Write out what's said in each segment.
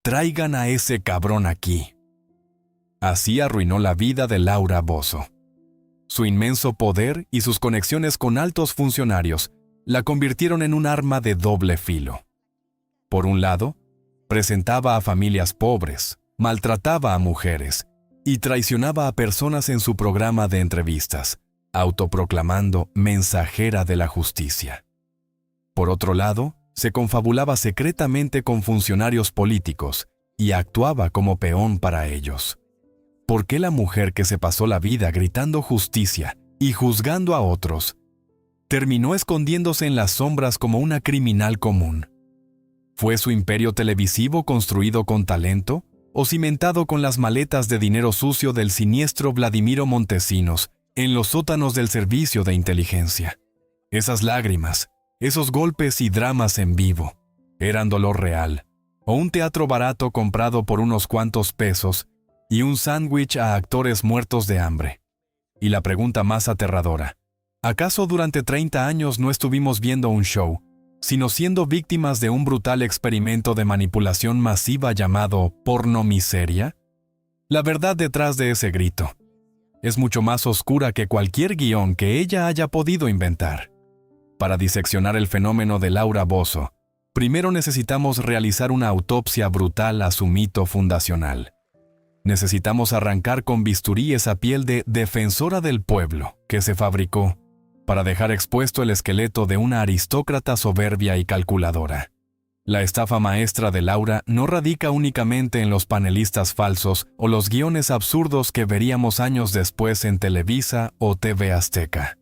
«Traigan a ese cabrón aquí». Así arruinó la vida de Laura Bozzo. Su inmenso poder y sus conexiones con altos funcionarios la convirtieron en un arma de doble filo. Por un lado, presentaba a familias pobres, maltrataba a mujeres y traicionaba a personas en su programa de entrevistas, autoproclamando mensajera de la justicia. Por otro lado, se confabulaba secretamente con funcionarios políticos y actuaba como peón para ellos. ¿Por qué la mujer que se pasó la vida gritando justicia y juzgando a otros terminó escondiéndose en las sombras como una criminal común? ¿Fue su imperio televisivo construido con talento o cimentado con las maletas de dinero sucio del siniestro Vladimiro Montesinos en los sótanos del servicio de inteligencia? Esas lágrimas, esos golpes y dramas en vivo, ¿eran dolor real o un teatro barato comprado por unos cuantos pesos y un sándwich a actores muertos de hambre? Y la pregunta más aterradora, ¿acaso durante 30 años no estuvimos viendo un show, sino siendo víctimas de un brutal experimento de manipulación masiva llamado pornomiseria? La verdad detrás de ese grito es mucho más oscura que cualquier guión que ella haya podido inventar. Para diseccionar el fenómeno de Laura Bozzo, primero necesitamos realizar una autopsia brutal a su mito fundacional. Necesitamos arrancar con bisturí esa piel de defensora del pueblo que se fabricó para dejar expuesto el esqueleto de una aristócrata soberbia y calculadora. La estafa maestra de Laura no radica únicamente en los panelistas falsos o los guiones absurdos que veríamos años después en Televisa o TV Azteca.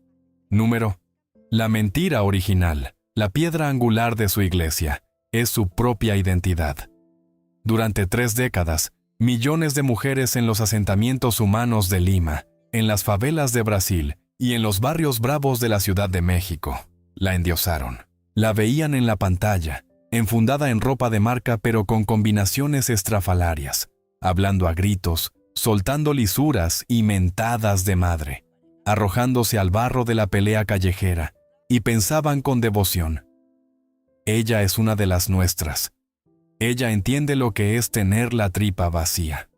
Número: la mentira original, la piedra angular de su iglesia, es su propia identidad. Durante 3 décadas, millones de mujeres en los asentamientos humanos de Lima, en las favelas de Brasil y en los barrios bravos de la Ciudad de México la endiosaron. La veían en la pantalla, enfundada en ropa de marca pero con combinaciones estrafalarias, hablando a gritos, soltando lisuras y mentadas de madre, arrojándose al barro de la pelea callejera, y pensaban con devoción: ella es una de las nuestras. Ella entiende lo que es tener la tripa vacía.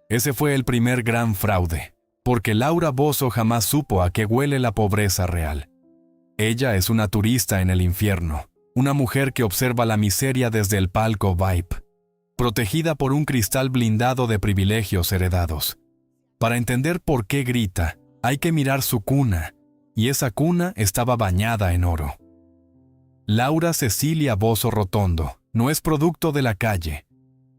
Ese fue el primer gran fraude, porque Laura Bozzo jamás supo a qué huele la pobreza real. Ella es una turista en el infierno, una mujer que observa la miseria desde el palco VIP, protegida por un cristal blindado de privilegios heredados. Para entender por qué grita, hay que mirar su cuna, y esa cuna estaba bañada en oro. Laura Cecilia Bozzo Rotondo no es producto de la calle,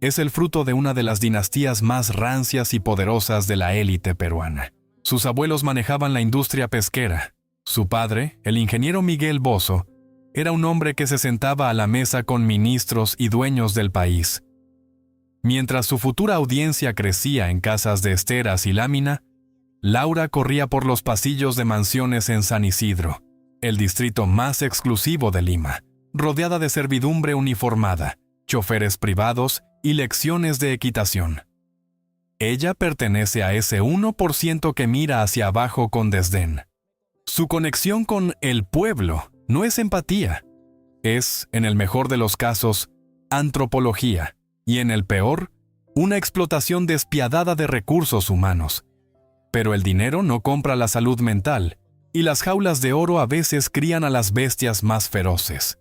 es el fruto de una de las dinastías más rancias y poderosas de la élite peruana. Sus abuelos manejaban la industria pesquera. Su padre, el ingeniero Miguel Bozzo, era un hombre que se sentaba a la mesa con ministros y dueños del país. Mientras su futura audiencia crecía en casas de esteras y lámina, Laura corría por los pasillos de mansiones en San Isidro, el distrito más exclusivo de Lima, rodeada de servidumbre uniformada, choferes privados y lecciones de equitación. Ella pertenece a ese 1% que mira hacia abajo con desdén. Su conexión con el pueblo no es empatía, es, en el mejor de los casos, antropología, y en el peor, una explotación despiadada de recursos humanos. Pero el dinero no compra la salud mental, y las jaulas de oro a veces crían a las bestias más feroces.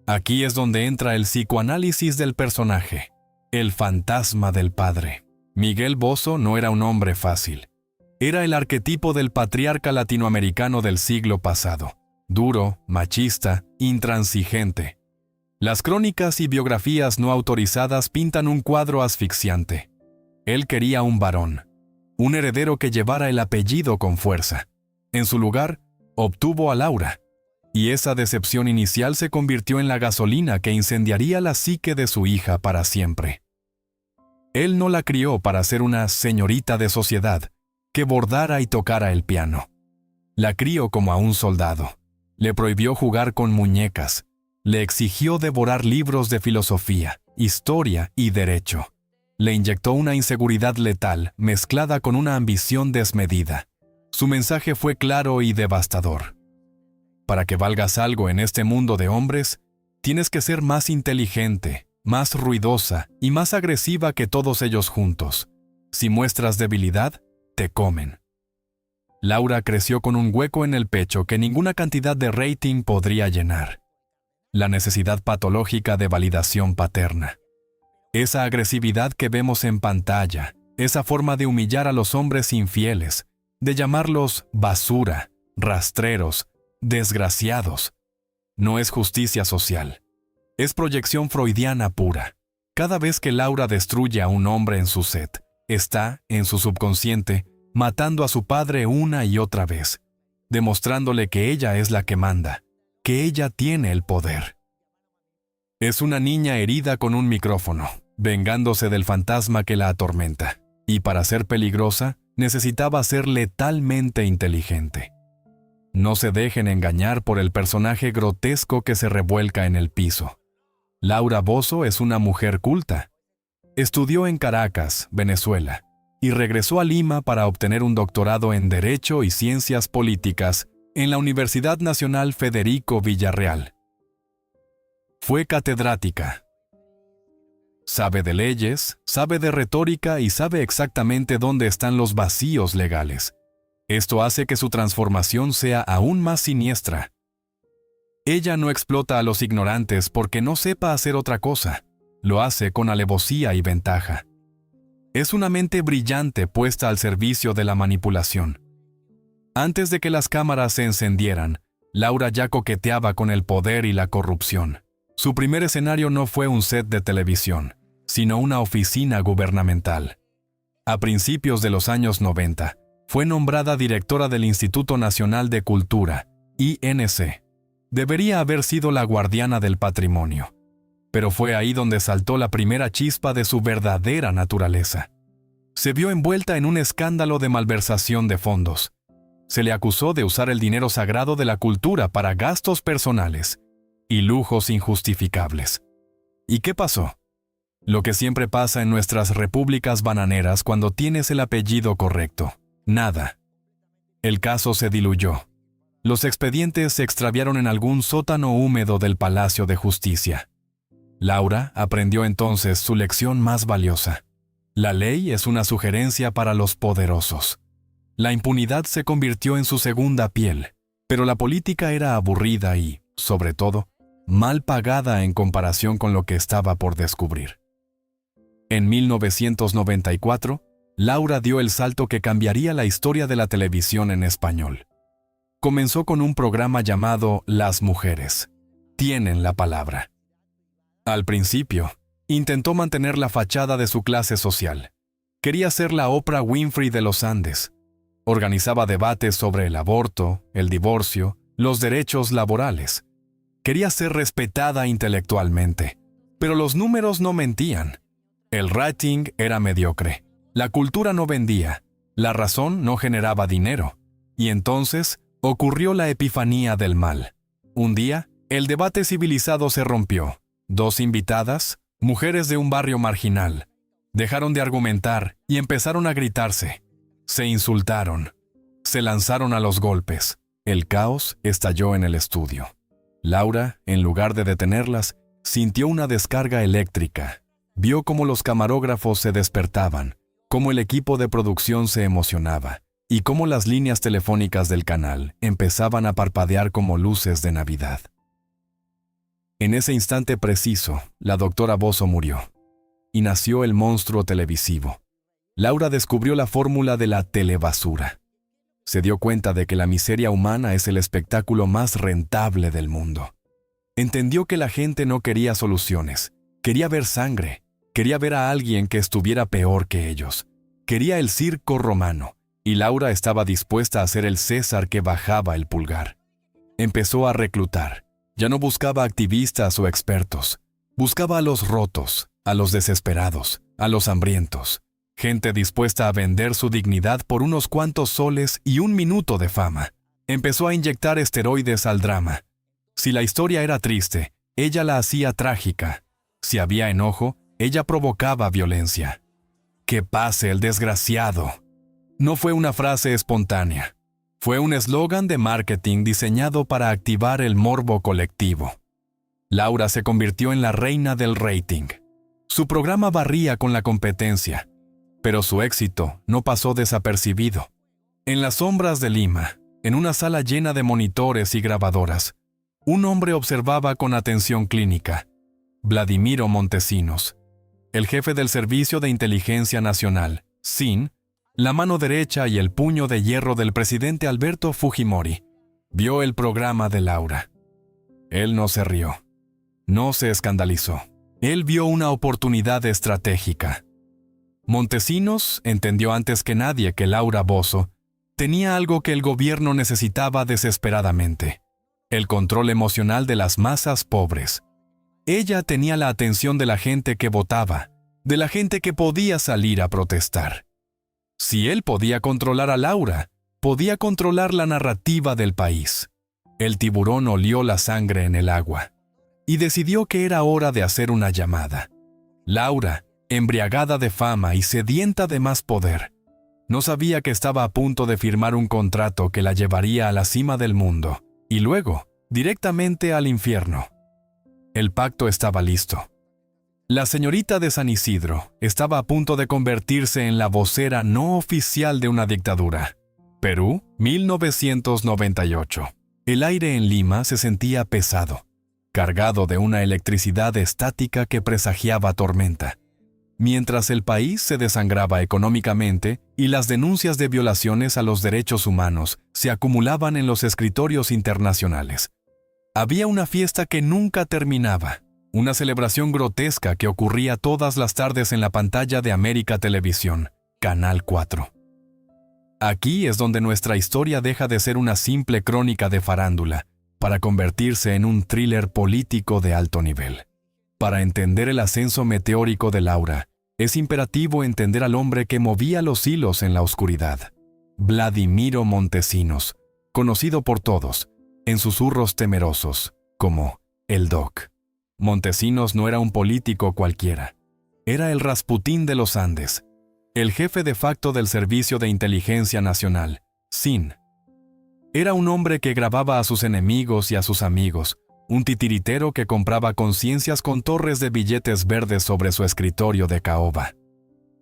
Aquí es donde entra el psicoanálisis del personaje, el fantasma del padre. Miguel Bozzo no era un hombre fácil. Era el arquetipo del patriarca latinoamericano del siglo pasado, duro, machista, intransigente. Las crónicas y biografías no autorizadas pintan un cuadro asfixiante. Él quería un varón, un heredero que llevara el apellido con fuerza. En su lugar, obtuvo a Laura, y esa decepción inicial se convirtió en la gasolina que incendiaría la psique de su hija para siempre. Él no la crió para ser una señorita de sociedad que bordara y tocara el piano. La crió como a un soldado. Le prohibió jugar con muñecas. Le exigió devorar libros de filosofía, historia y derecho. Le inyectó una inseguridad letal mezclada con una ambición desmedida. Su mensaje fue claro y devastador. Para que valgas algo en este mundo de hombres, tienes que ser más inteligente, más ruidosa y más agresiva que todos ellos juntos. Si muestras debilidad, te comen. Laura creció con un hueco en el pecho que ninguna cantidad de rating podría llenar. La necesidad patológica de validación paterna. Esa agresividad que vemos en pantalla, esa forma de humillar a los hombres infieles, de llamarlos basura, rastreros, desgraciados, no es justicia social. Es proyección freudiana pura. Cada vez que Laura destruye a un hombre en su set, está, en su subconsciente, matando a su padre una y otra vez, demostrándole que ella es la que manda, que ella tiene el poder. Es una niña herida con un micrófono, vengándose del fantasma que la atormenta, y para ser peligrosa, necesitaba ser letalmente inteligente. No se dejen engañar por el personaje grotesco que se revuelca en el piso. Laura Bozzo es una mujer culta. Estudió en Caracas, Venezuela, y regresó a Lima para obtener un doctorado en Derecho y Ciencias Políticas en la Universidad Nacional Federico Villarreal. Fue catedrática. Sabe de leyes, sabe de retórica y sabe exactamente dónde están los vacíos legales. Esto hace que su transformación sea aún más siniestra. Ella no explota a los ignorantes porque no sepa hacer otra cosa. Lo hace con alevosía y ventaja. Es una mente brillante puesta al servicio de la manipulación. Antes de que las cámaras se encendieran, Laura ya coqueteaba con el poder y la corrupción. Su primer escenario no fue un set de televisión, sino una oficina gubernamental. A principios de los años 90, fue nombrada directora del Instituto Nacional de Cultura, INC. Debería haber sido la guardiana del patrimonio, pero fue ahí donde saltó la primera chispa de su verdadera naturaleza. Se vio envuelta en un escándalo de malversación de fondos. Se le acusó de usar el dinero sagrado de la cultura para gastos personales y lujos injustificables. ¿Y qué pasó? Lo que siempre pasa en nuestras repúblicas bananeras cuando tienes el apellido correcto. Nada. El caso se diluyó. Los expedientes se extraviaron en algún sótano húmedo del Palacio de Justicia. Laura aprendió entonces su lección más valiosa. La ley es una sugerencia para los poderosos. La impunidad se convirtió en su segunda piel, pero la política era aburrida y, sobre todo, mal pagada en comparación con lo que estaba por descubrir. En 1994, Laura dio el salto que cambiaría la historia de la televisión en español. Comenzó con un programa llamado Las Mujeres. Tienen la palabra. Al principio, intentó mantener la fachada de su clase social. Quería ser la Oprah Winfrey de los Andes. Organizaba debates sobre el aborto, el divorcio, los derechos laborales. Quería ser respetada intelectualmente, pero los números no mentían. El rating era mediocre, la cultura no vendía, la razón no generaba dinero. Y entonces ocurrió la epifanía del mal. Un día, el debate civilizado se rompió. Dos invitadas, mujeres de un barrio marginal, dejaron de argumentar y empezaron a gritarse. Se insultaron. Se lanzaron a los golpes. El caos estalló en el estudio. Laura, en lugar de detenerlas, sintió una descarga eléctrica. Vio cómo los camarógrafos se despertaban, cómo el equipo de producción se emocionaba y cómo las líneas telefónicas del canal empezaban a parpadear como luces de Navidad. En ese instante preciso, la doctora Bozzo murió y nació el monstruo televisivo. Laura descubrió la fórmula de la telebasura. Se dio cuenta de que la miseria humana es el espectáculo más rentable del mundo. Entendió que la gente no quería soluciones, quería ver sangre, quería ver a alguien que estuviera peor que ellos. Quería el circo romano, y Laura estaba dispuesta a ser el César que bajaba el pulgar. Empezó a reclutar. Ya no buscaba activistas o expertos. Buscaba a los rotos, a los desesperados, a los hambrientos. Gente dispuesta a vender su dignidad por unos cuantos soles y un minuto de fama. Empezó a inyectar esteroides al drama. Si la historia era triste, ella la hacía trágica. Si había enojo, ella provocaba violencia. ¡Que pase el desgraciado! No fue una frase espontánea. Fue un eslogan de marketing diseñado para activar el morbo colectivo. Laura se convirtió en la reina del rating. Su programa barría con la competencia, pero su éxito no pasó desapercibido. En las sombras de Lima, en una sala llena de monitores y grabadoras, un hombre observaba con atención clínica. Vladimiro Montesinos, el jefe del Servicio de Inteligencia Nacional, SIN, la mano derecha y el puño de hierro del presidente Alberto Fujimori, vio el programa de Laura. Él no se rió, no se escandalizó. Él vio una oportunidad estratégica. Montesinos entendió antes que nadie que Laura Bozzo tenía algo que el gobierno necesitaba desesperadamente: el control emocional de las masas pobres. Ella tenía la atención de la gente que votaba, de la gente que podía salir a protestar. Si él podía controlar a Laura, podía controlar la narrativa del país. El tiburón olió la sangre en el agua y decidió que era hora de hacer una llamada. Laura, embriagada de fama y sedienta de más poder, no sabía que estaba a punto de firmar un contrato que la llevaría a la cima del mundo y luego directamente al infierno. El pacto estaba listo. La señorita de San Isidro estaba a punto de convertirse en la vocera no oficial de una dictadura. Perú, 1998. El aire en Lima se sentía pesado, cargado de una electricidad estática que presagiaba tormenta. Mientras el país se desangraba económicamente y las denuncias de violaciones a los derechos humanos se acumulaban en los escritorios internacionales. Había una fiesta que nunca terminaba, una celebración grotesca que ocurría todas las tardes en la pantalla de América Televisión, Canal 4. Aquí es donde nuestra historia deja de ser una simple crónica de farándula para convertirse en un thriller político de alto nivel. Para entender el ascenso meteórico de Laura, es imperativo entender al hombre que movía los hilos en la oscuridad. Vladimiro Montesinos, conocido por todos, en susurros temerosos, como el Doc. Montesinos no era un político cualquiera. Era el Rasputín de los Andes, el jefe de facto del Servicio de Inteligencia Nacional, SIN. Era un hombre que grababa a sus enemigos y a sus amigos, un titiritero que compraba conciencias con torres de billetes verdes sobre su escritorio de caoba.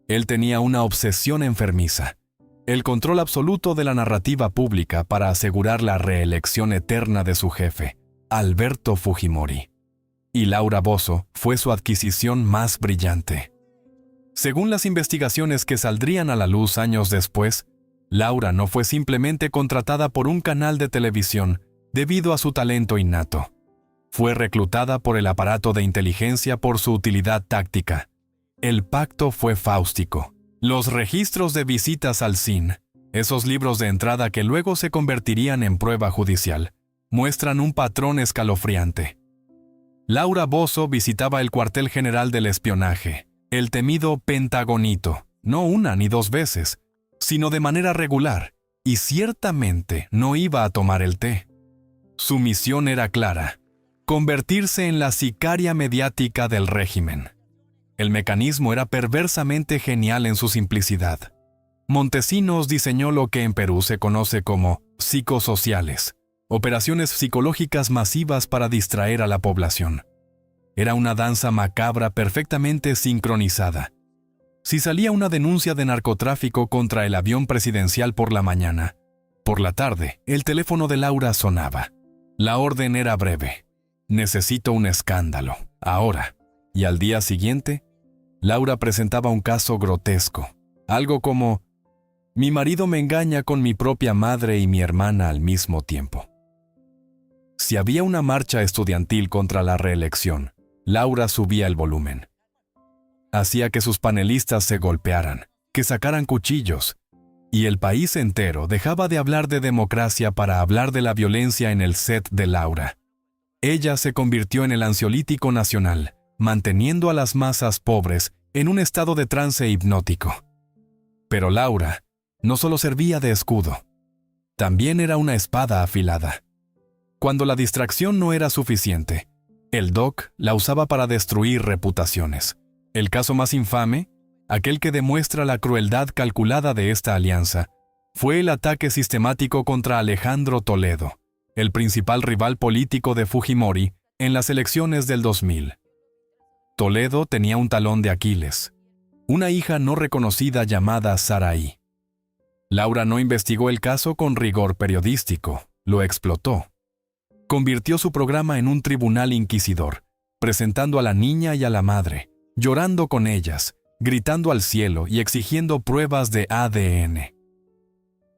Él tenía una obsesión enfermiza: el control absoluto de la narrativa pública para asegurar la reelección eterna de su jefe, Alberto Fujimori. Y Laura Bozzo fue su adquisición más brillante. Según las investigaciones que saldrían a la luz años después, Laura no fue simplemente contratada por un canal de televisión debido a su talento innato. Fue reclutada por el aparato de inteligencia por su utilidad táctica. El pacto fue fáustico. Los registros de visitas al SIN, esos libros de entrada que luego se convertirían en prueba judicial, muestran un patrón escalofriante. Laura Bozzo visitaba el cuartel general del espionaje, el temido Pentagonito, no una ni dos veces, sino de manera regular, y ciertamente no iba a tomar el té. Su misión era clara: convertirse en la sicaria mediática del régimen. El mecanismo era perversamente genial en su simplicidad. Montesinos diseñó lo que en Perú se conoce como psicosociales, operaciones psicológicas masivas para distraer a la población. Era una danza macabra perfectamente sincronizada. Si salía una denuncia de narcotráfico contra el avión presidencial por la mañana, por la tarde, el teléfono de Laura sonaba. La orden era breve: necesito un escándalo, ahora. Y al día siguiente, Laura presentaba un caso grotesco. Algo como: mi marido me engaña con mi propia madre y mi hermana al mismo tiempo. Si había una marcha estudiantil contra la reelección, Laura subía el volumen. Hacía que sus panelistas se golpearan, que sacaran cuchillos, y el país entero dejaba de hablar de democracia para hablar de la violencia en el set de Laura. Ella se convirtió en el ansiolítico nacional, manteniendo a las masas pobres en un estado de trance hipnótico. Pero Laura no solo servía de escudo, también era una espada afilada. Cuando la distracción no era suficiente, el Doc la usaba para destruir reputaciones. El caso más infame, aquel que demuestra la crueldad calculada de esta alianza, fue el ataque sistemático contra Alejandro Toledo, el principal rival político de Fujimori en las elecciones del 2000. Toledo tenía un talón de Aquiles, una hija no reconocida llamada Saraí. Laura no investigó el caso con rigor periodístico, lo explotó. Convirtió su programa en un tribunal inquisidor, presentando a la niña y a la madre, llorando con ellas, gritando al cielo y exigiendo pruebas de ADN.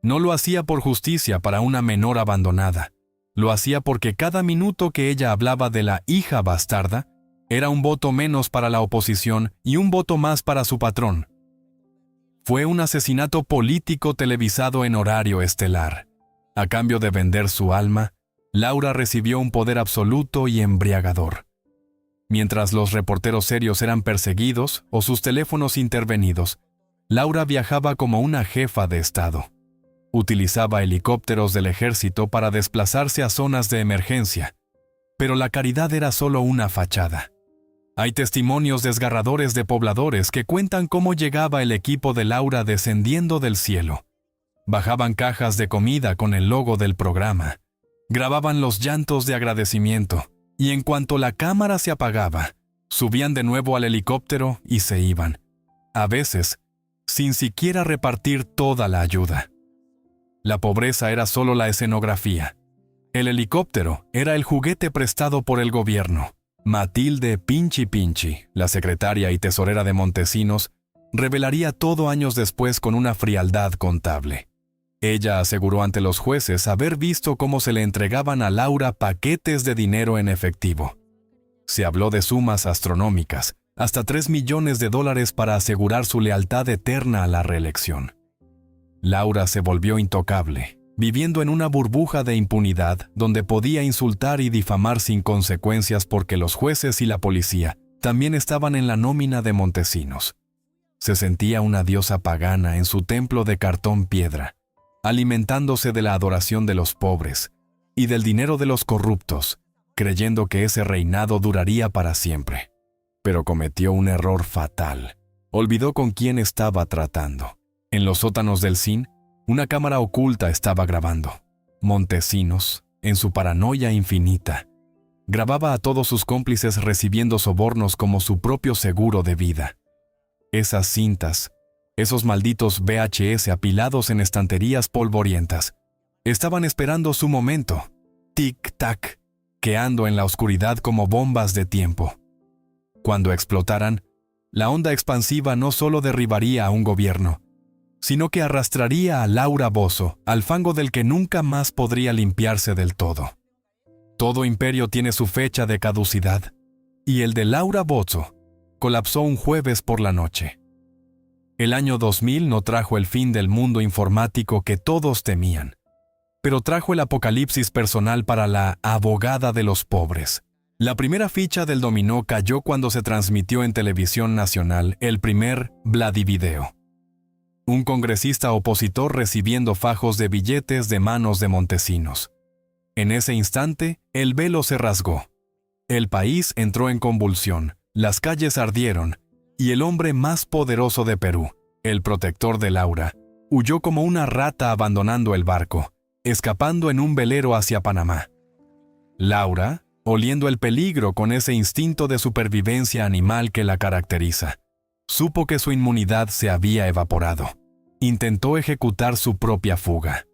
No lo hacía por justicia para una menor abandonada, lo hacía porque cada minuto que ella hablaba de la hija bastarda era un voto menos para la oposición y un voto más para su patrón. Fue un asesinato político televisado en horario estelar. A cambio de vender su alma, Laura recibió un poder absoluto y embriagador. Mientras los reporteros serios eran perseguidos o sus teléfonos intervenidos, Laura viajaba como una jefa de Estado. Utilizaba helicópteros del ejército para desplazarse a zonas de emergencia, pero la caridad era solo una fachada. Hay testimonios desgarradores de pobladores que cuentan cómo llegaba el equipo de Laura descendiendo del cielo. Bajaban cajas de comida con el logo del programa, grababan los llantos de agradecimiento, y en cuanto la cámara se apagaba, subían de nuevo al helicóptero y se iban, a veces, sin siquiera repartir toda la ayuda. La pobreza era solo la escenografía. El helicóptero era el juguete prestado por el gobierno. Matilde Pinchi Pinchi, la secretaria y tesorera de Montesinos, revelaría todo años después con una frialdad contable. Ella aseguró ante los jueces haber visto cómo se le entregaban a Laura paquetes de dinero en efectivo. Se habló de sumas astronómicas, hasta $3 millones para asegurar su lealtad eterna a la reelección. Laura se volvió intocable, viviendo en una burbuja de impunidad donde podía insultar y difamar sin consecuencias porque los jueces y la policía también estaban en la nómina de Montesinos. Se sentía una diosa pagana en su templo de cartón piedra, alimentándose de la adoración de los pobres y del dinero de los corruptos, creyendo que ese reinado duraría para siempre. Pero cometió un error fatal. Olvidó con quién estaba tratando. En los sótanos del CIN, una cámara oculta estaba grabando. Montesinos, en su paranoia infinita, grababa a todos sus cómplices recibiendo sobornos como su propio seguro de vida. Esas cintas, esos malditos VHS apilados en estanterías polvorientas, estaban esperando su momento, tic-tac, queando en la oscuridad como bombas de tiempo. Cuando explotaran, la onda expansiva no solo derribaría a un gobierno, sino que arrastraría a Laura Bozzo al fango del que nunca más podría limpiarse del todo. Todo imperio tiene su fecha de caducidad, y el de Laura Bozzo colapsó un jueves por la noche. El año 2000 no trajo el fin del mundo informático que todos temían, pero trajo el apocalipsis personal para la abogada de los pobres. La primera ficha del dominó cayó cuando se transmitió en televisión nacional el primer Vladivideo. Un congresista opositor recibiendo fajos de billetes de manos de Montesinos. En ese instante, el velo se rasgó. El país entró en convulsión, las calles ardieron, y el hombre más poderoso de Perú, el protector de Laura, huyó como una rata abandonando el barco, escapando en un velero hacia Panamá. Laura, oliendo el peligro con ese instinto de supervivencia animal que la caracteriza, supo que su inmunidad se había evaporado. Intentó ejecutar su propia fuga.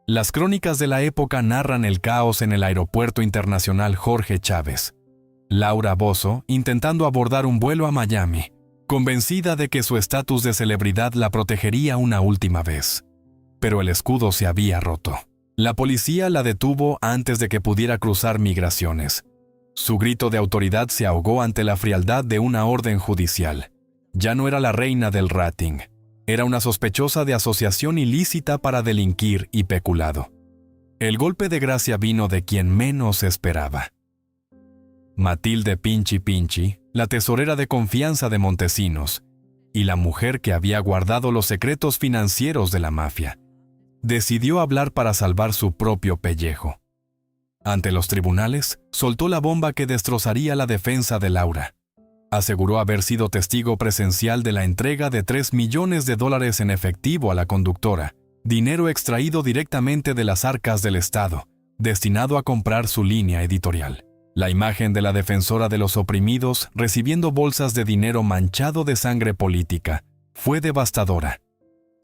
Las crónicas de la época narran el caos en el aeropuerto internacional Jorge Chávez. Laura Bozzo intentando abordar un vuelo a Miami, convencida de que su estatus de celebridad la protegería una última vez. Pero el escudo se había roto. La policía la detuvo antes de que pudiera cruzar migraciones. Su grito de autoridad se ahogó ante la frialdad de una orden judicial. Ya no era la reina del rating. Era una sospechosa de asociación ilícita para delinquir y peculado. El golpe de gracia vino de quien menos esperaba. Matilde Pinchi Pinchi, la tesorera de confianza de Montesinos, y la mujer que había guardado los secretos financieros de la mafia, decidió hablar para salvar su propio pellejo. Ante los tribunales, soltó la bomba que destrozaría la defensa de Laura. Aseguró haber sido testigo presencial de la entrega de $3 millones en efectivo a la conductora, dinero extraído directamente de las arcas del Estado, destinado a comprar su línea editorial. La imagen de la defensora de los oprimidos recibiendo bolsas de dinero manchado de sangre política fue devastadora.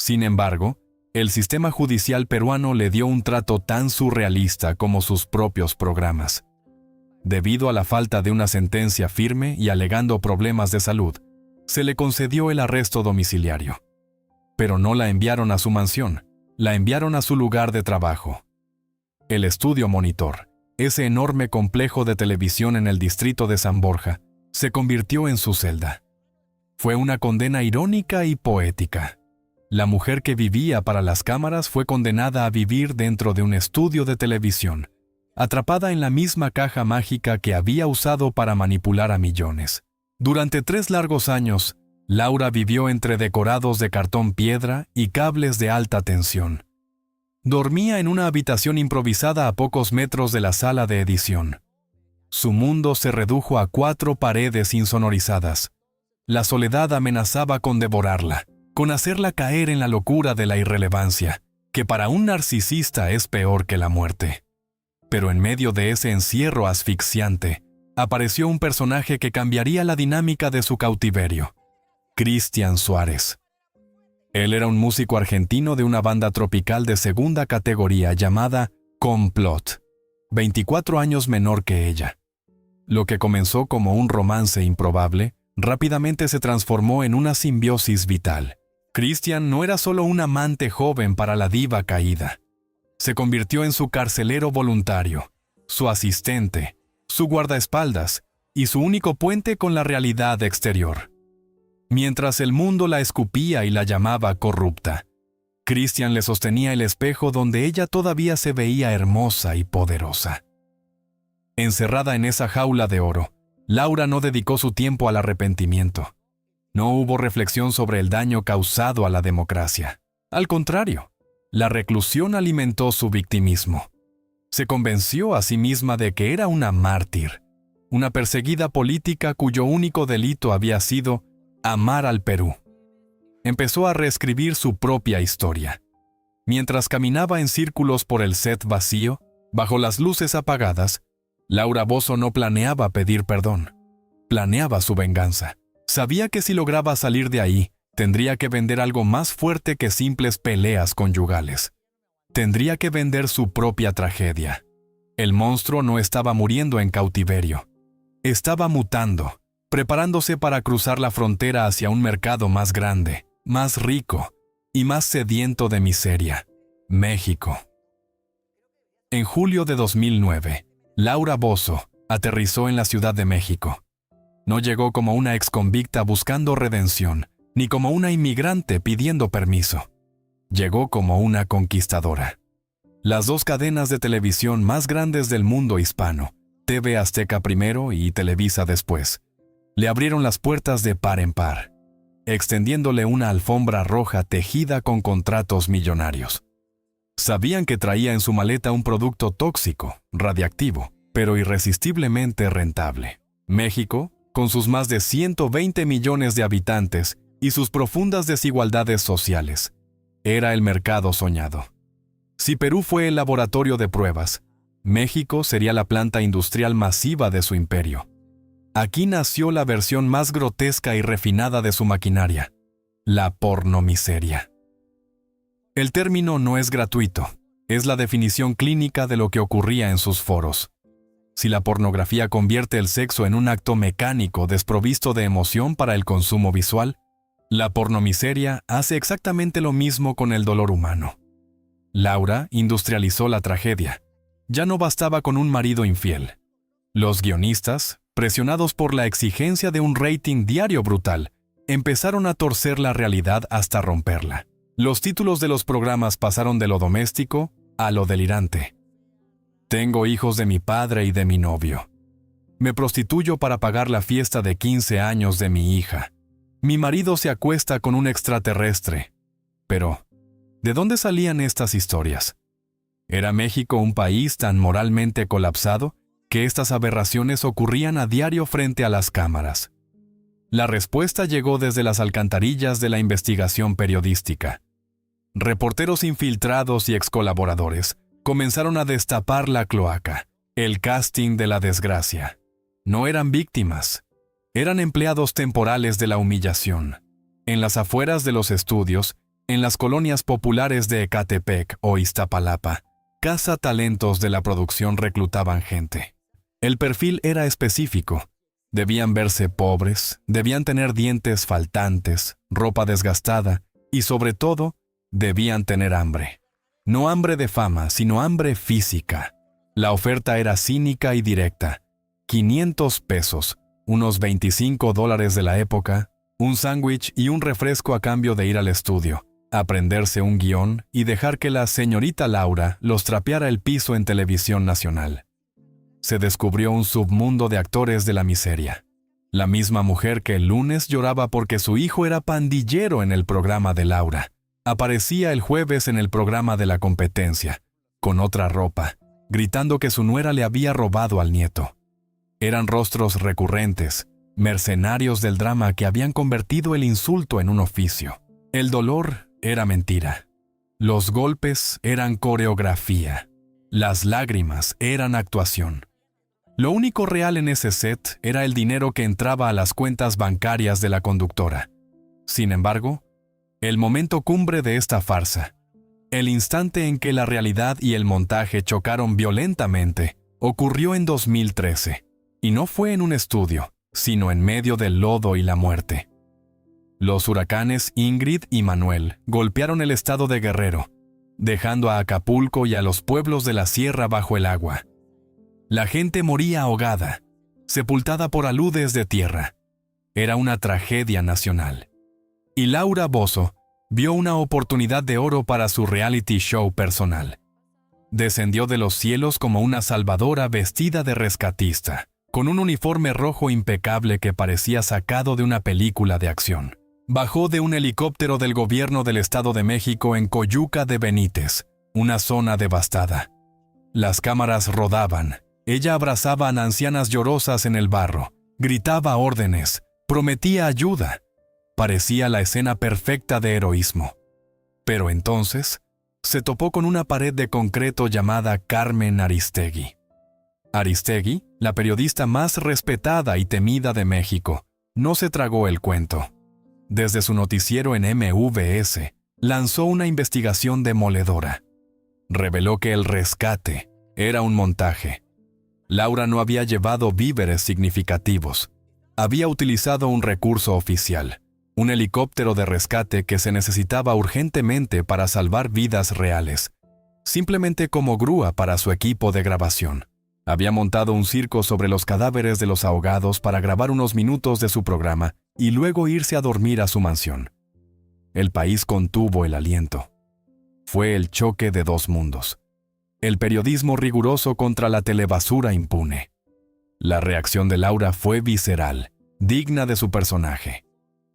Sin embargo, el sistema judicial peruano le dio un trato tan surrealista como sus propios programas. Debido a la falta de una sentencia firme y alegando problemas de salud, se le concedió el arresto domiciliario. Pero no la enviaron a su mansión, la enviaron a su lugar de trabajo. El Estudio Monitor, ese enorme complejo de televisión en el distrito de San Borja, se convirtió en su celda. Fue una condena irónica y poética. La mujer que vivía para las cámaras fue condenada a vivir dentro de un estudio de televisión, atrapada en la misma caja mágica que había usado para manipular a millones. Durante 3 largos años, Laura vivió entre decorados de cartón piedra y cables de alta tensión. Dormía en una habitación improvisada a pocos metros de la sala de edición. Su mundo se redujo a 4 paredes insonorizadas. La soledad amenazaba con devorarla, con hacerla caer en la locura de la irrelevancia, que para un narcisista es peor que la muerte. Pero en medio de ese encierro asfixiante, apareció un personaje que cambiaría la dinámica de su cautiverio: Cristian Suárez. Él era un músico argentino de una banda tropical de segunda categoría llamada Complot, 24 años menor que ella. Lo que comenzó como un romance improbable, rápidamente se transformó en una simbiosis vital. Cristian no era solo un amante joven para la diva caída. Se convirtió en su carcelero voluntario, su asistente, su guardaespaldas y su único puente con la realidad exterior. Mientras el mundo la escupía y la llamaba corrupta, Cristian le sostenía el espejo donde ella todavía se veía hermosa y poderosa. Encerrada en esa jaula de oro, Laura no dedicó su tiempo al arrepentimiento. No hubo reflexión sobre el daño causado a la democracia. Al contrario, la reclusión alimentó su victimismo. Se convenció a sí misma de que era una mártir, una perseguida política cuyo único delito había sido amar al Perú. Empezó a reescribir su propia historia. Mientras caminaba en círculos por el set vacío, bajo las luces apagadas, Laura Bozzo no planeaba pedir perdón. Planeaba su venganza. Sabía que si lograba salir de ahí, tendría que vender algo más fuerte que simples peleas conyugales. Tendría que vender su propia tragedia. El monstruo no estaba muriendo en cautiverio. Estaba mutando, preparándose para cruzar la frontera hacia un mercado más grande, más rico y más sediento de miseria: México. En julio de 2009, Laura Bozzo aterrizó en la Ciudad de México. No llegó como una exconvicta buscando redención, ni como una inmigrante pidiendo permiso. Llegó como una conquistadora. Las 2 cadenas de televisión más grandes del mundo hispano, TV Azteca primero y Televisa después, le abrieron las puertas de par en par, extendiéndole una alfombra roja tejida con contratos millonarios. Sabían que traía en su maleta un producto tóxico, radiactivo, pero irresistiblemente rentable. México, con sus más de 120 millones de habitantes y sus profundas desigualdades sociales, era el mercado soñado. Si Perú fue el laboratorio de pruebas, México sería la planta industrial masiva de su imperio. Aquí nació la versión más grotesca y refinada de su maquinaria: la pornomiseria. El término no es gratuito, es la definición clínica de lo que ocurría en sus foros. Si la pornografía convierte el sexo en un acto mecánico desprovisto de emoción para el consumo visual, la pornomiseria hace exactamente lo mismo con el dolor humano. Laura industrializó la tragedia. Ya no bastaba con un marido infiel. Los guionistas, presionados por la exigencia de un rating diario brutal, empezaron a torcer la realidad hasta romperla. Los títulos de los programas pasaron de lo doméstico a lo delirante. Tengo hijos de mi padre y de mi novio. Me prostituyo para pagar la fiesta de 15 años de mi hija. Mi marido se acuesta con un extraterrestre. Pero, ¿de dónde salían estas historias? ¿Era México un país tan moralmente colapsado que estas aberraciones ocurrían a diario frente a las cámaras? La respuesta llegó desde las alcantarillas de la investigación periodística. Reporteros infiltrados y excolaboradores comenzaron a destapar la cloaca, El casting de la desgracia. No eran víctimas. Eran empleados temporales de la humillación. En las afueras de los estudios, en las colonias populares de Ecatepec o Iztapalapa, cazatalentos de la producción reclutaban gente. El perfil era específico. Debían verse pobres, debían tener dientes faltantes, ropa desgastada y, sobre todo, debían tener hambre. No hambre de fama, sino hambre física. La oferta era cínica y directa. 500 pesos, unos $25 de la época, un sándwich y un refresco a cambio de ir al estudio, aprenderse un guión y dejar que la señorita Laura los trapeara el piso en televisión nacional. Se descubrió un submundo de actores de la miseria. La misma mujer que el lunes lloraba porque su hijo era pandillero en el programa de Laura, aparecía el jueves en el programa de la competencia, con otra ropa, gritando que su nuera le había robado al nieto. Eran rostros recurrentes, mercenarios del drama que habían convertido el insulto en un oficio. El dolor era mentira. Los golpes eran coreografía. Las lágrimas eran actuación. Lo único real en ese set era el dinero que entraba a las cuentas bancarias de la conductora. Sin embargo, el momento cumbre de esta farsa, el instante en que la realidad y el montaje chocaron violentamente, ocurrió en 2013, y no fue en un estudio, sino en medio del lodo y la muerte. Los huracanes Ingrid y Manuel golpearon el estado de Guerrero, dejando a Acapulco y a los pueblos de la sierra bajo el agua. La gente moría ahogada, sepultada por aludes de tierra. Era una tragedia nacional. Y Laura Bozzo vio una oportunidad de oro para su reality show personal. Descendió de los cielos como una salvadora vestida de rescatista, con un uniforme rojo impecable que parecía sacado de una película de acción. Bajó de un helicóptero del gobierno del Estado de México en Coyuca de Benítez, una zona devastada. Las cámaras rodaban. Ella abrazaba a ancianas llorosas en el barro, gritaba órdenes, prometía ayuda. Parecía la escena perfecta de heroísmo. Pero entonces, se topó con una pared de concreto llamada Carmen Aristegui. Aristegui, la periodista más respetada y temida de México, no se tragó el cuento. Desde su noticiero en MVS, lanzó una investigación demoledora. Reveló que el rescate era un montaje. Laura no había llevado víveres significativos. Había utilizado un recurso oficial, un helicóptero de rescate que se necesitaba urgentemente para salvar vidas reales, simplemente como grúa para su equipo de grabación. Había montado un circo sobre los cadáveres de los ahogados para grabar unos minutos de su programa y luego irse a dormir a su mansión. El país contuvo el aliento. Fue el choque de dos mundos. El periodismo riguroso contra la telebasura impune. La reacción de Laura fue visceral, digna de su personaje.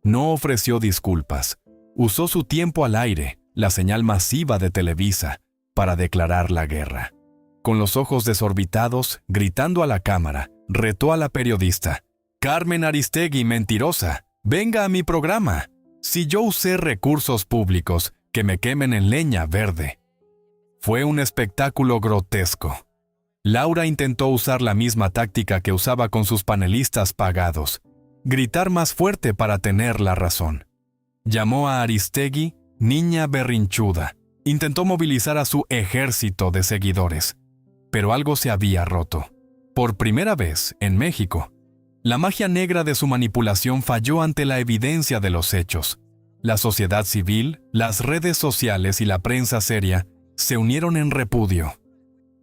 No ofreció disculpas. Usó su tiempo al aire, la señal masiva de Televisa, para declarar la guerra. Con los ojos desorbitados, gritando a la cámara, retó a la periodista. «Carmen Aristegui, mentirosa, venga a mi programa. Si yo usé recursos públicos, que me quemen en leña verde». Fue un espectáculo grotesco. Laura intentó usar la misma táctica que usaba con sus panelistas pagados, gritar más fuerte para tener la razón. Llamó a Aristegui niña berrinchuda. Intentó movilizar a su ejército de seguidores, pero algo se había roto. Por primera vez, en México, la magia negra de su manipulación falló ante la evidencia de los hechos. La sociedad civil, las redes sociales y la prensa seria se unieron en repudio.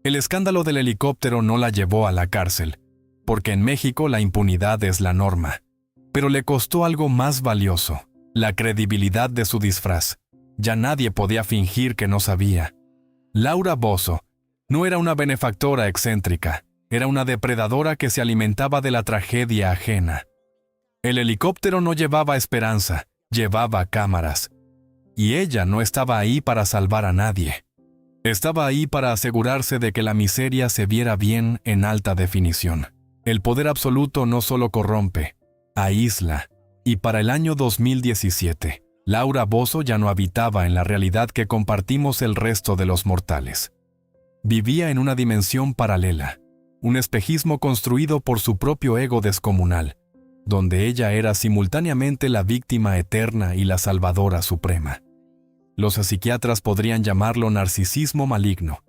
El escándalo del helicóptero no la llevó a la cárcel, porque en México la impunidad es la norma. Pero le costó algo más valioso, la credibilidad de su disfraz. Ya nadie podía fingir que no sabía. Laura Bozzo no era una benefactora excéntrica, era una depredadora que se alimentaba de la tragedia ajena. El helicóptero no llevaba esperanza, llevaba cámaras. Y ella no estaba ahí para salvar a nadie. Estaba ahí para asegurarse de que la miseria se viera bien en alta definición. El poder absoluto no solo corrompe, aísla. Y para el año 2017, Laura Bozzo ya no habitaba en la realidad que compartimos el resto de los mortales. Vivía en una dimensión paralela, un espejismo construido por su propio ego descomunal, donde ella era simultáneamente la víctima eterna y la salvadora suprema. Los psiquiatras podrían llamarlo narcisismo maligno,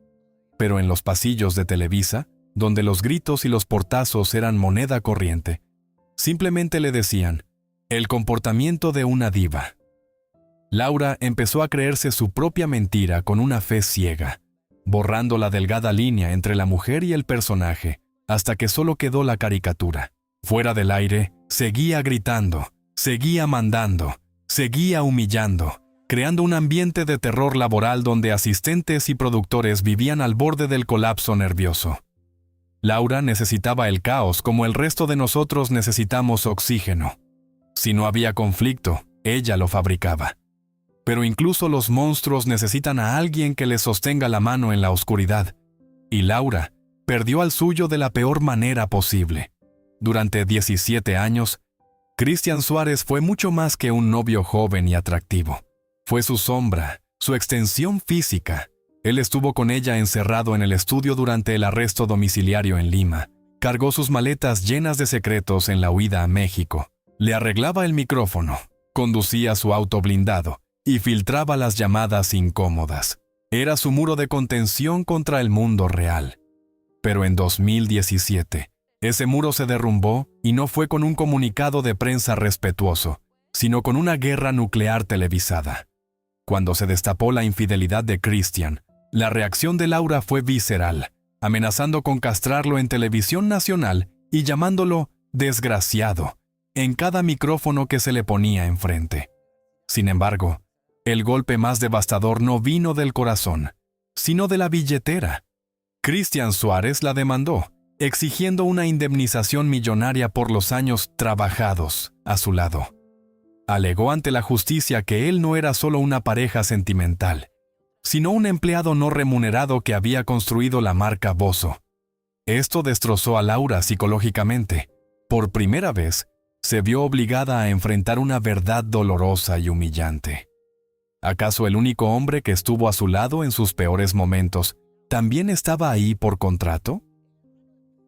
pero en los pasillos de Televisa, donde los gritos y los portazos eran moneda corriente, simplemente le decían, el comportamiento de una diva. Laura empezó a creerse su propia mentira con una fe ciega, borrando la delgada línea entre la mujer y el personaje, hasta que solo quedó la caricatura. Fuera del aire, seguía gritando, seguía mandando, seguía humillando, creando un ambiente de terror laboral donde asistentes y productores vivían al borde del colapso nervioso. Laura necesitaba el caos como el resto de nosotros necesitamos oxígeno. Si no había conflicto, ella lo fabricaba. Pero incluso los monstruos necesitan a alguien que les sostenga la mano en la oscuridad. Y Laura perdió al suyo de la peor manera posible. Durante 17 años, Cristian Suárez fue mucho más que un novio joven y atractivo. Fue su sombra, su extensión física. Él estuvo con ella encerrado en el estudio durante el arresto domiciliario en Lima. Cargó sus maletas llenas de secretos en la huida a México. Le arreglaba el micrófono, conducía su auto blindado y filtraba las llamadas incómodas. Era su muro de contención contra el mundo real. Pero en 2017, ese muro se derrumbó y no fue con un comunicado de prensa respetuoso, sino con una guerra nuclear televisada. Cuando se destapó la infidelidad de Cristian, la reacción de Laura fue visceral, amenazando con castrarlo en televisión nacional y llamándolo desgraciado en cada micrófono que se le ponía enfrente. Sin embargo, el golpe más devastador no vino del corazón, sino de la billetera. Cristian Suárez la demandó, exigiendo una indemnización millonaria por los años trabajados a su lado. Alegó ante la justicia que él no era solo una pareja sentimental, sino un empleado no remunerado que había construido la marca Bozo. Esto destrozó a Laura psicológicamente. Por primera vez, se vio obligada a enfrentar una verdad dolorosa y humillante. ¿Acaso el único hombre que estuvo a su lado en sus peores momentos también estaba ahí por contrato?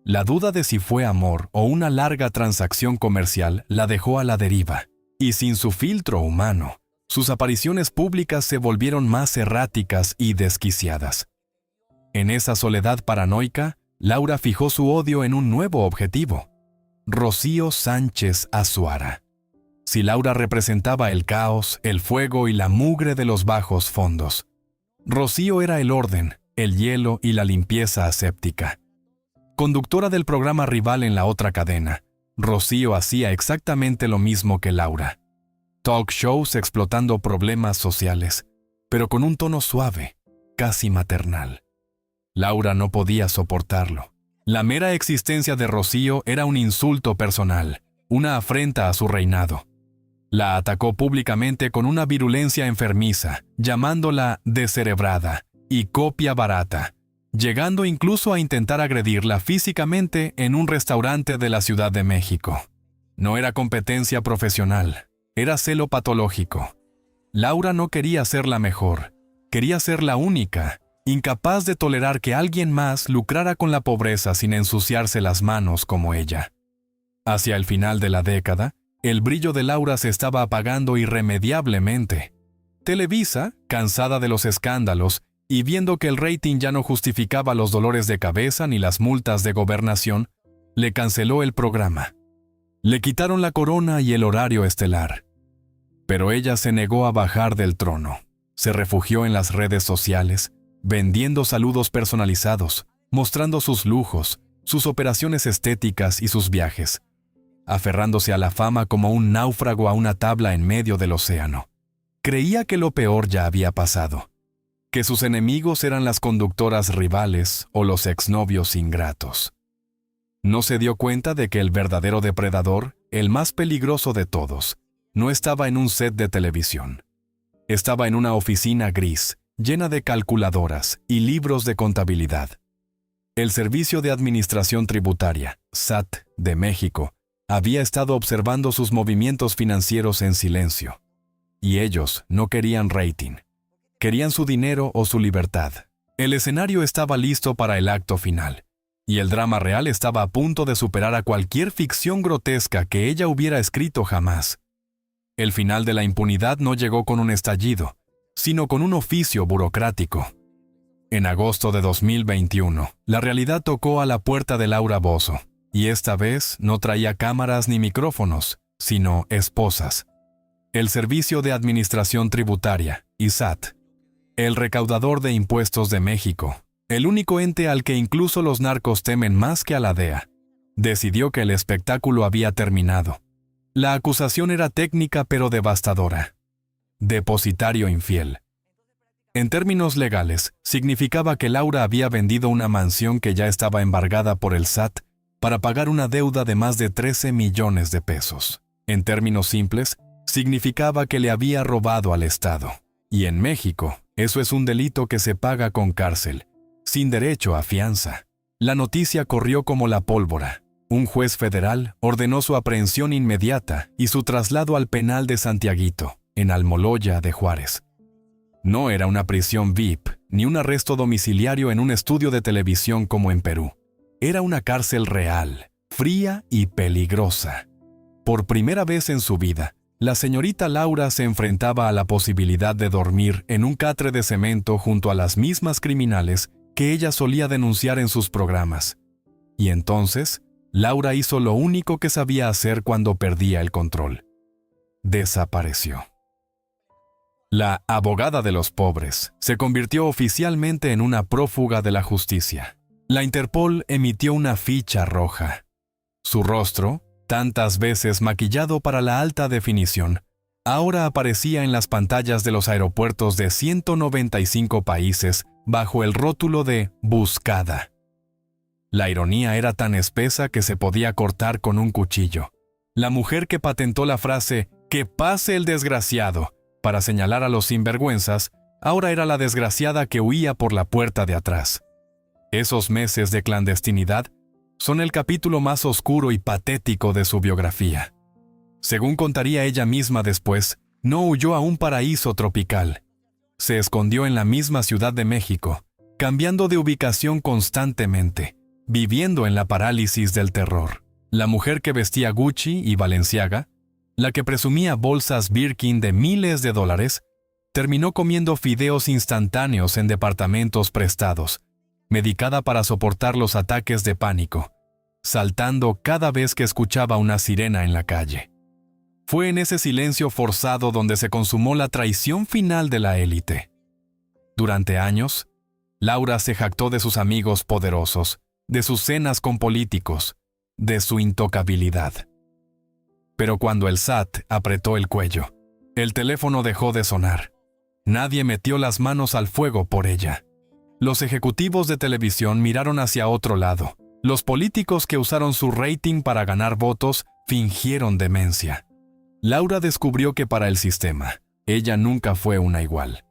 La duda de si fue amor o una larga transacción comercial la dejó a la deriva, y sin su filtro humano, sus apariciones públicas se volvieron más erráticas y desquiciadas. En esa soledad paranoica, Laura fijó su odio en un nuevo objetivo: Rocío Sánchez Azuara. Si Laura representaba el caos, el fuego y la mugre de los bajos fondos, Rocío era el orden, el hielo y la limpieza aséptica. Conductora del programa rival en la otra cadena, Rocío hacía exactamente lo mismo que Laura. Talk shows explotando problemas sociales, pero con un tono suave, casi maternal. Laura no podía soportarlo. La mera existencia de Rocío era un insulto personal, una afrenta a su reinado. La atacó públicamente con una virulencia enfermiza, llamándola descerebrada y copia barata, llegando incluso a intentar agredirla físicamente en un restaurante de la Ciudad de México. No era competencia profesional, era celo patológico. Laura no quería ser la mejor, quería ser la única, incapaz de tolerar que alguien más lucrara con la pobreza sin ensuciarse las manos como ella. Hacia el final de la década, el brillo de Laura se estaba apagando irremediablemente. Televisa, cansada de los escándalos y viendo que el rating ya no justificaba los dolores de cabeza ni las multas de gobernación, le canceló el programa. Le quitaron la corona y el horario estelar. Pero ella se negó a bajar del trono. Se refugió en las redes sociales, vendiendo saludos personalizados, mostrando sus lujos, sus operaciones estéticas y sus viajes, aferrándose a la fama como un náufrago a una tabla en medio del océano. Creía que lo peor ya había pasado, que sus enemigos eran las conductoras rivales o los exnovios ingratos. No se dio cuenta de que el verdadero depredador, el más peligroso de todos, no estaba en un set de televisión. Estaba en una oficina gris, llena de calculadoras y libros de contabilidad. El Servicio de Administración Tributaria, SAT, de México, había estado observando sus movimientos financieros en silencio. Y ellos no querían rating. Querían su dinero o su libertad. El escenario estaba listo para el acto final. y el drama real estaba a punto de superar a cualquier ficción grotesca que ella hubiera escrito jamás. El final de la impunidad no llegó con un estallido, sino con un oficio burocrático. En agosto de 2021, la realidad tocó a la puerta de Laura Bozzo, y esta vez no traía cámaras ni micrófonos, sino esposas. El Servicio de Administración Tributaria, SAT, el recaudador de impuestos de México, el único ente al que incluso los narcos temen más que a la DEA, decidió que el espectáculo había terminado. La acusación era técnica pero devastadora. Depositario infiel. En términos legales, significaba que Laura había vendido una mansión que ya estaba embargada por el SAT para pagar una deuda de más de 13 millones de pesos. En términos simples, significaba que le había robado al Estado. Y en México, eso es un delito que se paga con cárcel, sin derecho a fianza. La noticia corrió como la pólvora. Un juez federal ordenó su aprehensión inmediata y su traslado al penal de Santiaguito, en Almoloya de Juárez. No era una prisión VIP, ni un arresto domiciliario en un estudio de televisión como en Perú. Era una cárcel real, fría y peligrosa. Por primera vez en su vida, la señorita Laura se enfrentaba a la posibilidad de dormir en un catre de cemento junto a las mismas criminales que ella solía denunciar en sus programas. Y entonces, Laura hizo lo único que sabía hacer cuando perdía el control. Desapareció. La abogada de los pobres se convirtió oficialmente en una prófuga de la justicia. La Interpol emitió una ficha roja. Su rostro, tantas veces maquillado para la alta definición, ahora aparecía en las pantallas de los aeropuertos de 195 países bajo el rótulo de buscada. La ironía era tan espesa que se podía cortar con un cuchillo. La mujer que patentó la frase «que pase el desgraciado» para señalar a los sinvergüenzas, ahora era la desgraciada que huía por la puerta de atrás. Esos meses de clandestinidad son el capítulo más oscuro y patético de su biografía. Según contaría ella misma después, no huyó a un paraíso tropical. Se escondió en la misma Ciudad de México, cambiando de ubicación constantemente, viviendo en la parálisis del terror. La mujer que vestía Gucci y Balenciaga, la que presumía bolsas Birkin de miles de dólares, terminó comiendo fideos instantáneos en departamentos prestados, medicada para soportar los ataques de pánico, saltando cada vez que escuchaba una sirena en la calle. Fue en ese silencio forzado donde se consumó la traición final de la élite. Durante años, Laura se jactó de sus amigos poderosos, de sus cenas con políticos, de su intocabilidad. Pero cuando el SAT apretó el cuello, el teléfono dejó de sonar. Nadie metió las manos al fuego por ella. Los ejecutivos de televisión miraron hacia otro lado. Los políticos que usaron su rating para ganar votos fingieron demencia. Laura descubrió que para el sistema, ella nunca fue una igual.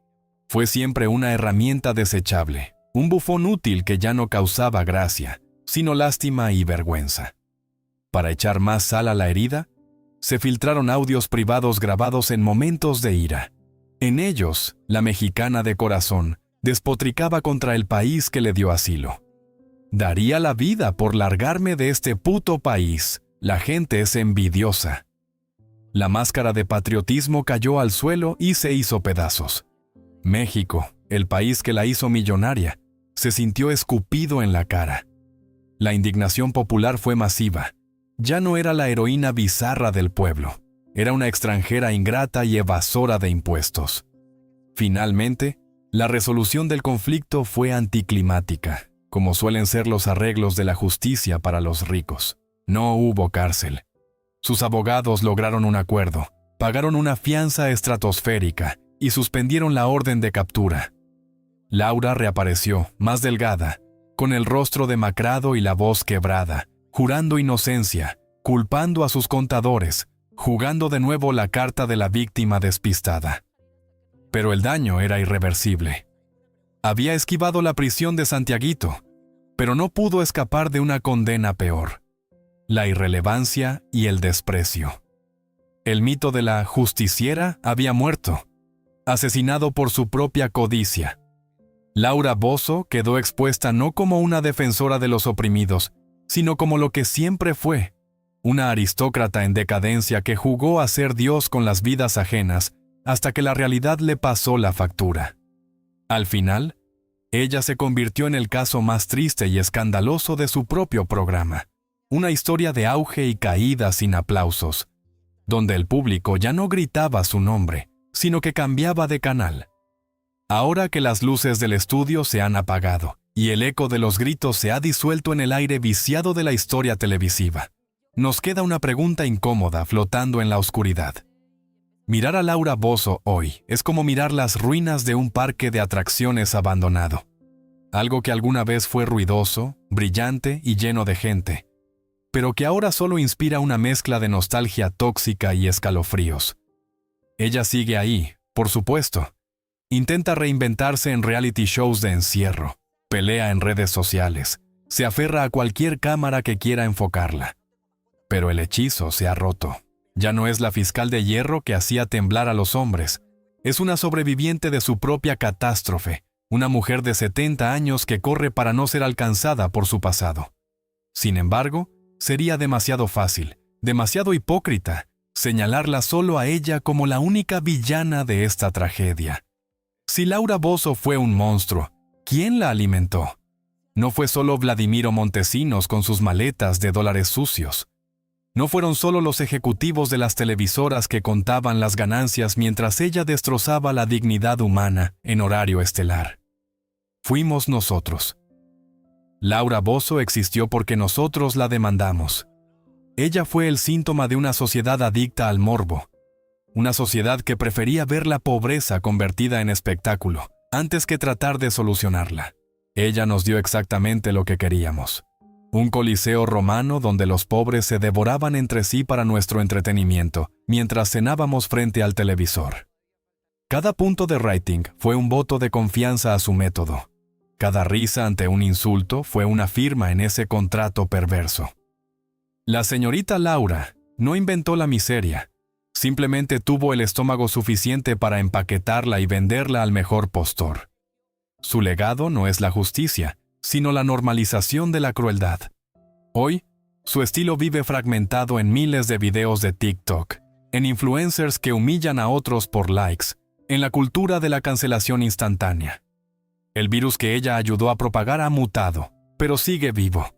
Fue siempre una herramienta desechable, un bufón útil que ya no causaba gracia, sino lástima y vergüenza. Para echar más sal a la herida, se filtraron audios privados grabados en momentos de ira. En ellos, la mexicana de corazón despotricaba contra el país que le dio asilo. Daría la vida por largarme de este puto país. La gente es envidiosa. La máscara de patriotismo cayó al suelo y se hizo pedazos. México, el país que la hizo millonaria, se sintió escupido en la cara. La indignación popular fue masiva. Ya no era la heroína bizarra del pueblo. Era una extranjera ingrata y evasora de impuestos. Finalmente, la resolución del conflicto fue anticlimática, como suelen ser los arreglos de la justicia para los ricos. No hubo cárcel. Sus abogados lograron un acuerdo, pagaron una fianza estratosférica y suspendieron la orden de captura. Laura reapareció, más delgada, con el rostro demacrado y la voz quebrada, jurando inocencia, culpando a sus contadores, jugando de nuevo la carta de la víctima despistada. Pero el daño era irreversible. Había esquivado la prisión de Santiaguito, pero no pudo escapar de una condena peor: la irrelevancia y el desprecio. El mito de la justiciera había muerto, asesinado por su propia codicia. Laura Bozzo quedó expuesta no como una defensora de los oprimidos, sino como lo que siempre fue, una aristócrata en decadencia que jugó a ser Dios con las vidas ajenas hasta que la realidad le pasó la factura. Al final, ella se convirtió en el caso más triste y escandaloso de su propio programa, una historia de auge y caída sin aplausos, donde el público ya no gritaba su nombre, sino que cambiaba de canal. Ahora que las luces del estudio se han apagado y el eco de los gritos se ha disuelto en el aire viciado de la historia televisiva, nos queda una pregunta incómoda flotando en la oscuridad. Mirar a Laura Bozzo hoy es como mirar las ruinas de un parque de atracciones abandonado. Algo que alguna vez fue ruidoso, brillante y lleno de gente, pero que ahora solo inspira una mezcla de nostalgia tóxica y escalofríos. Ella sigue ahí, por supuesto. Intenta reinventarse en reality shows de encierro, pelea en redes sociales, se aferra a cualquier cámara que quiera enfocarla. Pero el hechizo se ha roto. Ya no es la fiscal de hierro que hacía temblar a los hombres. Es una sobreviviente de su propia catástrofe, una mujer de 70 años que corre para no ser alcanzada por su pasado. Sin embargo, sería demasiado fácil, demasiado hipócrita, señalarla solo a ella como la única villana de esta tragedia. Si Laura Bozzo fue un monstruo, ¿quién la alimentó? No fue solo Vladimiro Montesinos con sus maletas de dólares sucios. No fueron solo los ejecutivos de las televisoras que contaban las ganancias mientras ella destrozaba la dignidad humana en horario estelar. Fuimos nosotros. Laura Bozzo existió porque nosotros la demandamos. Ella fue el síntoma de una sociedad adicta al morbo. Una sociedad que prefería ver la pobreza convertida en espectáculo, antes que tratar de solucionarla. Ella nos dio exactamente lo que queríamos. Un coliseo romano donde los pobres se devoraban entre sí para nuestro entretenimiento, mientras cenábamos frente al televisor. Cada punto de rating fue un voto de confianza a su método. Cada risa ante un insulto fue una firma en ese contrato perverso. La señorita Laura no inventó la miseria. Simplemente tuvo el estómago suficiente para empaquetarla y venderla al mejor postor. Su legado no es la justicia, sino la normalización de la crueldad. Hoy, su estilo vive fragmentado en miles de videos de TikTok, en influencers que humillan a otros por likes, en la cultura de la cancelación instantánea. El virus que ella ayudó a propagar ha mutado, pero sigue vivo.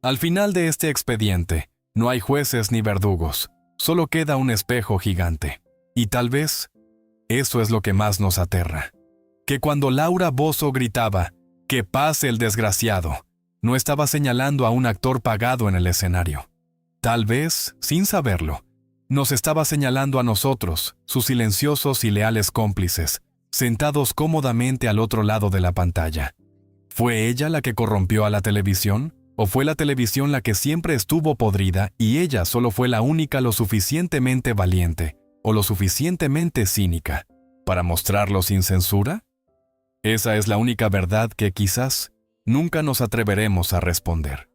Al final de este expediente, no hay jueces ni verdugos. Solo queda un espejo gigante. Y tal vez, eso es lo que más nos aterra. Que cuando Laura Bozzo gritaba, «¡Que pase el desgraciado!», no estaba señalando a un actor pagado en el escenario. Tal vez, sin saberlo, nos estaba señalando a nosotros, sus silenciosos y leales cómplices, sentados cómodamente al otro lado de la pantalla. ¿Fue ella la que corrompió a la televisión? ¿O fue la televisión la que siempre estuvo podrida y ella solo fue la única lo suficientemente valiente o lo suficientemente cínica para mostrarlo sin censura? Esa es la única verdad que quizás nunca nos atreveremos a responder.